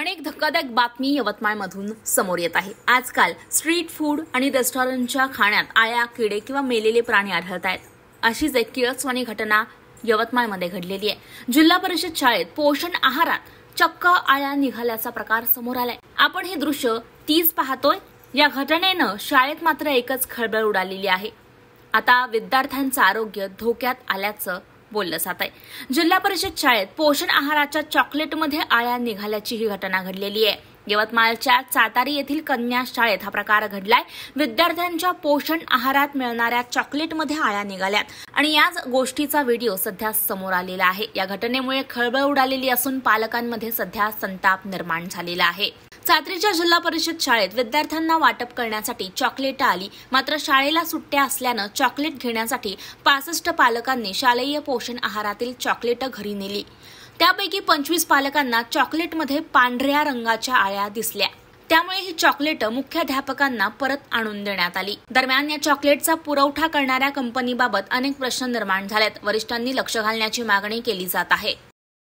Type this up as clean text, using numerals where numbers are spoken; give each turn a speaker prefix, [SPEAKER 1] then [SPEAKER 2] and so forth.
[SPEAKER 1] अनेक धक्कादायक बातमी यवतमाळमधून समोर येत आहे। आजकाल स्ट्रीट फूड आणि रेस्टॉरंटच्या खाण्यात आळ्या, किडे किंवा मेलेले प्राणी आढळत आहेत। अशीच एक किळसवाणी घटना यवतमाळमध्ये घडलेली आहे। जिल्हा परिषद शाळेत पोषण आहारात चक्क आळ्या निघाल्याचा प्रकार समोर आलाय। आपण हे दृश्य तीच पाहतोय। या घटनेनं शाळेत मात्र एकच खळबळ उडालेली आहे। आता विद्यार्थ्यांचं आरोग्य धोक्यात आल्याचं बोललं जात आहे। जिल्हा परिषद शाळेत पोषण आहाराच्या चॉकलेटमध्ये आळ्या निघाल्याची ही घटना घडलेली आहे। यवतमाळच्या चातारी येथील कन्या शाळेत हा प्रकार घडलाय। विद्यार्थ्यांच्या पोषण आहारात मिळणाऱ्या चॉकलेटमध्ये आळ्या निघाल्यात आणि याच गोष्टीचा व्हिडिओ सध्या समोर आलेला आहे। या घटनेमुळे खळबळ उडालेली असून पालकांमध्ये सध्या संताप निर्माण झालेला आहे। चातरीच्या जिल्हा परिषद शाळेत विद्यार्थ्यांना वाटप करण्यासाठी चॉकलेट आली, मात्र शाळेला सुट्ट्या असल्यानं चॉकलेट घेण्यासाठी 65 पालकांनी शालेय पोषण आहारातील चॉकलेट घरी नेली। त्यापैकी 25 पालकांना चॉकलेटमध्ये पांढऱ्या रंगाच्या आळ्या दिसल्या। त्यामुळे ही चॉकलेट मुख्याध्यापकांना परत आणून देण्यात आली। दरम्यान या चॉकलेटचा पुरवठा करणाऱ्या कंपनीबाबत अनेक प्रश्न निर्माण झालेत। वरिष्ठांनी लक्ष घालण्याची मागणी केली जात आहे।